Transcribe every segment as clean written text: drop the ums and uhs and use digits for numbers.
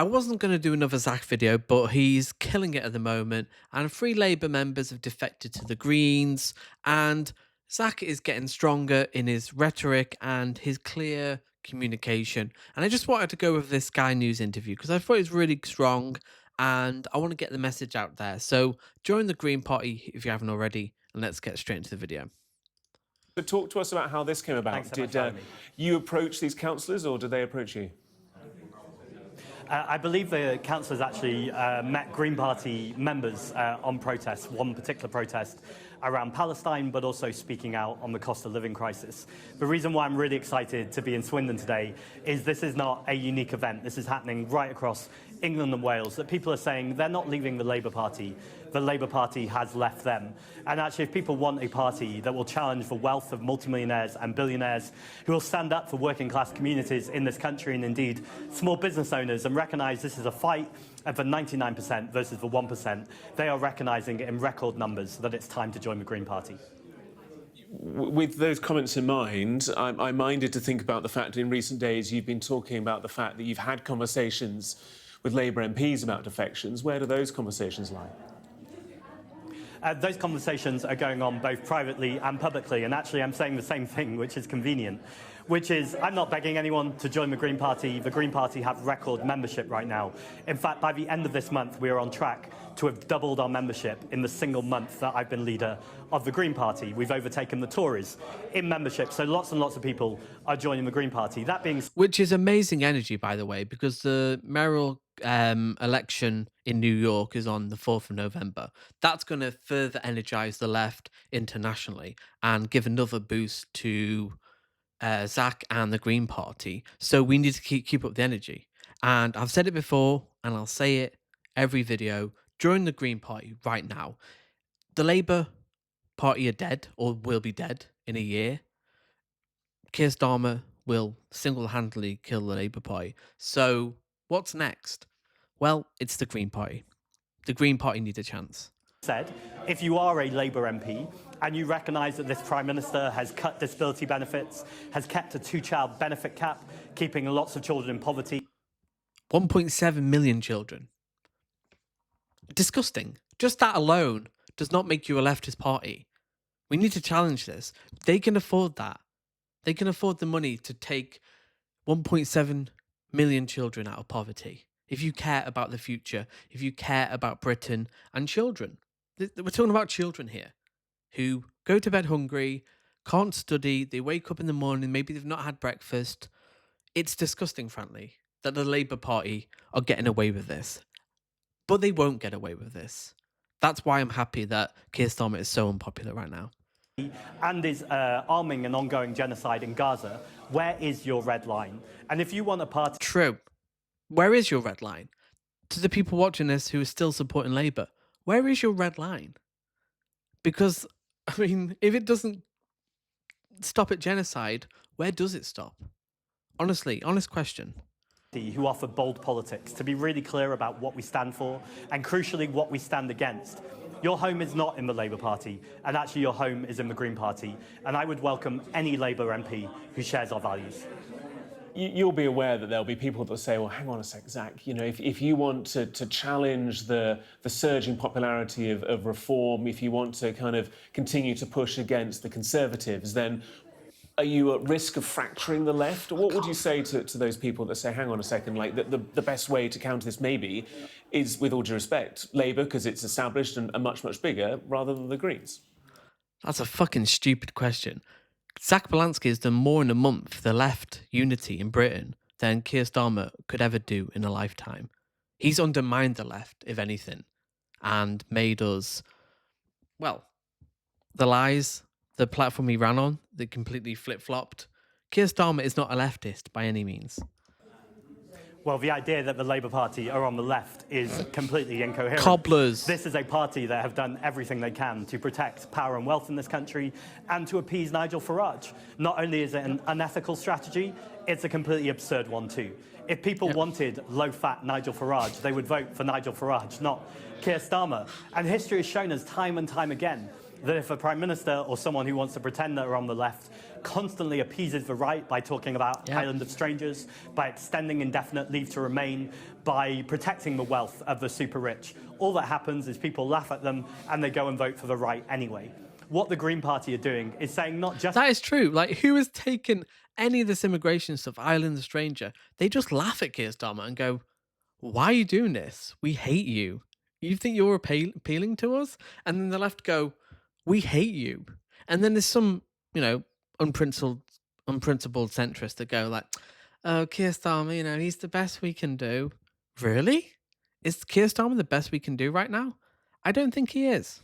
I wasn't going to do another Zack video, but he's killing it at the moment. And 3 Labour members have defected to the Greens. And Zack is getting stronger in his rhetoric and his clear communication. And I just wanted to go with this Sky News interview because I thought it was really strong. And I want to get the message out there. So join the Green Party if you haven't already. And let's get straight into the video. But talk to us about how this came about. Thanks so much Did for having me. you approach these councillors or did they approach you? I believe the councillors actually met Green Party members on protest, one particular protest around Palestine, but also speaking out on the cost of living crisis. The reason why I'm really excited to be in Swindon today is this is not a unique event. This is happening right across England and Wales, that people are saying they're not leaving the Labour Party has left them. And actually, if people want a party that will challenge the wealth of multimillionaires and billionaires, who will stand up for working class communities in this country and indeed small business owners and recognise this is a fight of the 99% versus the 1%, they are recognising in record numbers that it's time to join the Green Party. With those comments in mind, I'm minded to think about the fact in recent days you've been talking about the fact that you've had conversations with Labour MPs about defections. Where do those conversations lie? Those conversations are going on both privately and publicly, and actually I'm saying the same thing, which is convenient, which is I'm not begging anyone to join the Green Party. The Green Party have record membership right now. In fact, by the end of this month, we are on track to have doubled our membership in the single month that I've been leader of the Green Party. We've overtaken the Tories in membership, so lots and lots of people are joining the Green Party. That being Which is amazing energy, by the way, because the mayoral election in New York is on the 4th of November. That's going to further energize the left internationally and give another boost to Zack and the Green Party. So we need to keep up the energy. And I've said it before, and I'll say it every video. Join the Green Party right now. The Labour Party are dead, or will be dead in a year. Keir Starmer will single-handedly kill the Labour Party. So what's next? Well, it's the Green Party. The Green Party need a chance. Said, if you are a Labour MP and you recognise that this Prime Minister has cut disability benefits, has kept a 2-child benefit cap, keeping lots of children in poverty. 1.7 million children. Disgusting. Just that alone does not make you a leftist party. We need to challenge this. They can afford that. They can afford the money to take 1.7 million children out of poverty. If you care about the future, if you care about Britain and children. We're talking about children here who go to bed hungry, can't study, they wake up in the morning, maybe they've not had breakfast. It's disgusting, frankly, that the Labour Party are getting away with this. But they won't get away with this. That's why I'm happy that Keir Starmer is so unpopular right now. And is arming an ongoing genocide in Gaza. Where is your red line? And if you want a party... True. Where is your red line? To the people watching this who are still supporting Labour, where is your red line? Because, I mean, if it doesn't stop at genocide, where does it stop? Honestly, honest question. Who offer bold politics, to be really clear about what we stand for, and crucially, what we stand against. Your home is not in the Labour Party, and actually your home is in the Green Party. And I would welcome any Labour MP who shares our values. You'll be aware that there'll be people that say, well, hang on a sec, Zack, you know, if you want to challenge the surging popularity of reform, if you want to kind of continue to push against the Conservatives, then are you at risk of fracturing the left? What would you say to those people that say, hang on a second, like the best way to counter this maybe is, with all due respect, Labour, because it's established and much, much bigger, rather than the Greens? That's a fucking stupid question. Zack Polanski has done more in a month for the left unity in Britain than Keir Starmer could ever do in a lifetime. He's undermined the left, if anything, and made us, well, the lies, the platform he ran on, that completely flip-flopped. Keir Starmer is not a leftist by any means. Well, the idea that the Labour Party are on the left is completely incoherent. Cobblers. This is a party that have done everything they can to protect power and wealth in this country and to appease Nigel Farage. Not only is it an unethical strategy, it's a completely absurd one too. If people wanted low-fat Nigel Farage, they would vote for Nigel Farage, not Keir Starmer. And history has shown us time and time again that if a prime minister or someone who wants to pretend that they're on the left constantly appeases the right by talking about Yeah. island of strangers, by extending indefinite leave to remain, by protecting the wealth of the super rich, all that happens is people laugh at them and they go and vote for the right anyway. What the Green Party are doing is saying not just That is true. Like, who has taken any of this immigration stuff, Island of Stranger? They just laugh at Keir Starmer and go, "Why are you doing this? We hate you. You think you're appealing to us?" And then the left go, "We hate you." And then there's some, you know, unprincipled, unprincipled centrists that go like, "Oh, Keir Starmer, you know, he's the best we can do." Really? Is Keir Starmer the best we can do right now? I don't think he is.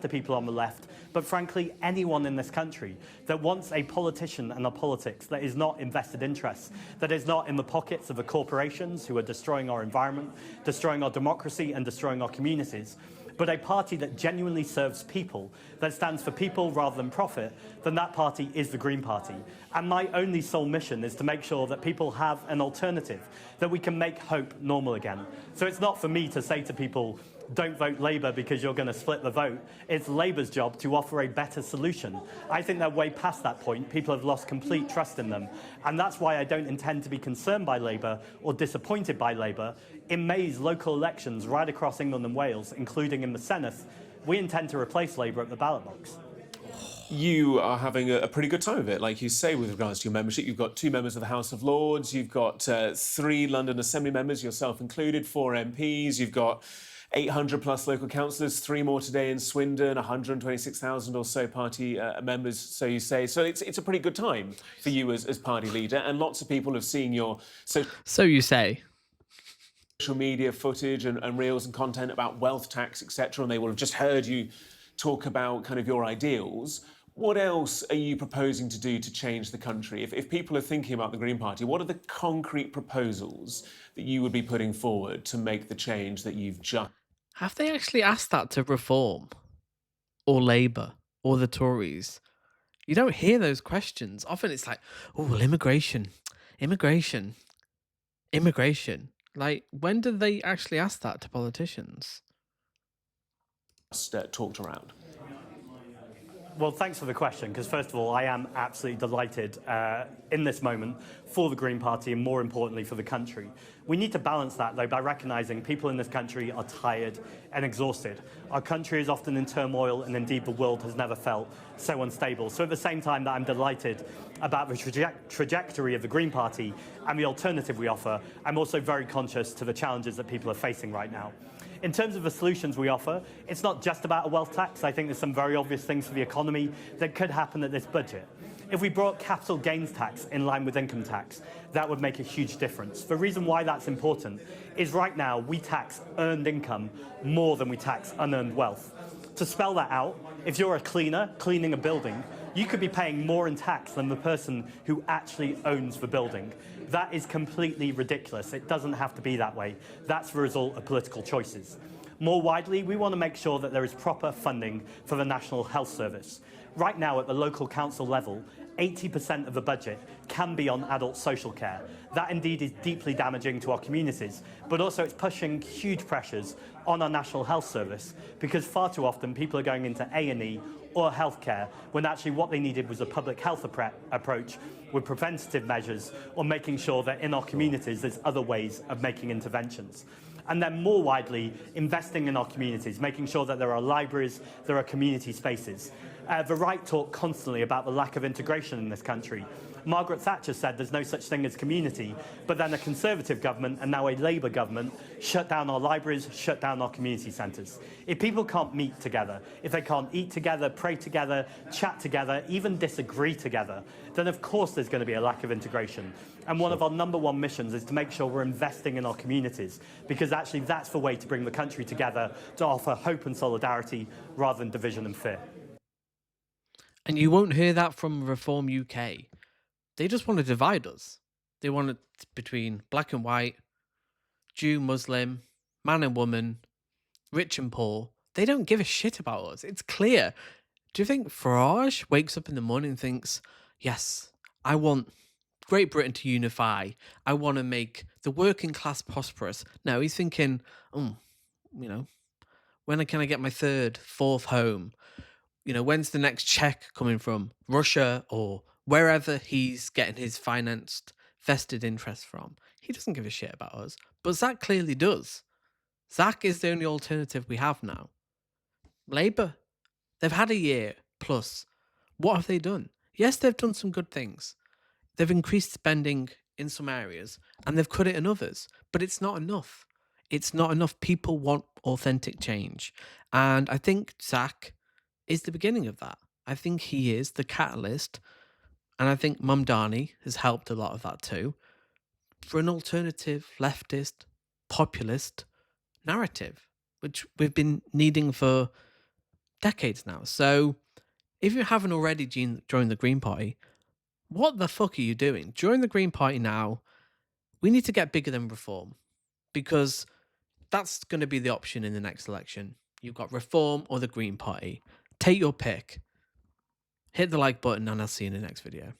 to people on the left, but frankly, anyone in this country that wants a politician and a politics that is not in vested interests, that is not in the pockets of the corporations who are destroying our environment, destroying our democracy and destroying our communities, but a party that genuinely serves people, that stands for people rather than profit, then that party is the Green Party. And my only sole mission is to make sure that people have an alternative, that we can make hope normal again. So it's not for me to say to people, don't vote Labour because you're going to split the vote. It's Labour's job to offer a better solution. I think they're way past that point. People have lost complete trust in them. And that's why I don't intend to be concerned by Labour or disappointed by Labour. In May's local elections right across England and Wales, including in the Senedd, we intend to replace Labour at the ballot box. You are having a pretty good time of it, like you say, with regards to your membership. You've got 2 members of the House of Lords, you've got 3 London Assembly members, yourself included, 4 MPs, you've got 800 plus local councillors, 3 more today in Swindon, 126,000 or so party members, so you say. So it's a pretty good time for you as party leader, and lots of people have seen your So you say. social media footage and reels and content about wealth tax, etc., and they will have just heard you talk about kind of your ideals. What else are you proposing to do to change the country? If people are thinking about the Green Party, what are the concrete proposals that you would be putting forward to make the change that you've just... Have they actually asked that to Reform or Labour or the Tories? You don't hear those questions. Often it's like, oh, well, immigration. Like, when did they actually ask that to politicians? talked around? Well, thanks for the question, because first of all, I am absolutely delighted in this moment for the Green Party and more importantly for the country. We need to balance that, though, by recognising people in this country are tired and exhausted. Our country is often in turmoil, and indeed the world has never felt so unstable. So at the same time that I'm delighted about the trajectory of the Green Party and the alternative we offer, I'm also very conscious to the challenges that people are facing right now. In terms of the solutions we offer, it's not just about a wealth tax. I think there's some very obvious things for the economy that could happen at this budget. If we brought capital gains tax in line with income tax, that would make a huge difference. The reason why that's important is right now we tax earned income more than we tax unearned wealth. To spell that out, if you're a cleaner cleaning a building, you could be paying more in tax than the person who actually owns the building. That is completely ridiculous. It doesn't have to be that way. That's the result of political choices. More widely, we want to make sure that there is proper funding for the National Health Service. Right now, at the local council level, 80% of the budget can be on adult social care. That indeed is deeply damaging to our communities, but also it's pushing huge pressures on our National Health Service, because far too often people are going into A&E or healthcare when actually what they needed was a public health approach with preventative measures, or making sure that in our communities there's other ways of making interventions. And then more widely, investing in our communities, making sure that there are libraries, there are community spaces. The right talk constantly about the lack of integration in this country. Margaret Thatcher said there's no such thing as community, but then a Conservative government and now a Labour government shut down our libraries, shut down our community centres. If people can't meet together, if they can't eat together, pray together, chat together, even disagree together, then of course there's going to be a lack of integration. And one of our #1 missions is to make sure we're investing in our communities, because actually that's the way to bring the country together, to offer hope and solidarity rather than division and fear. And you won't hear that from Reform UK. They just want to divide us. They want it between black and white, Jew, Muslim, man and woman, rich and poor. They don't give a shit about us. It's clear. Do you think Farage wakes up in the morning and thinks, yes, I want Great Britain to unify. I want to make the working class prosperous. No, he's thinking, when can I get my 3rd, 4th home? When's the next check coming from Russia or wherever he's getting his financed vested interest from? He doesn't give a shit about us. But Zach clearly does. Zach is the only alternative we have now. Labour, they've had a year plus. What have they done? Yes, they've done some good things. They've increased spending in some areas and they've cut it in others, but it's not enough. It's not enough. People want authentic change. And I think Zach is the beginning of that. I think he is the catalyst. And I think Mamdani has helped a lot of that too for an alternative, leftist, populist narrative, which we've been needing for decades now. So if you haven't already joined the Green Party, what the fuck are you doing? Join the Green Party now. We need to get bigger than Reform because that's going to be the option in the next election. You've got Reform or the Green Party. Take your pick. Hit the like button and I'll see you in the next video.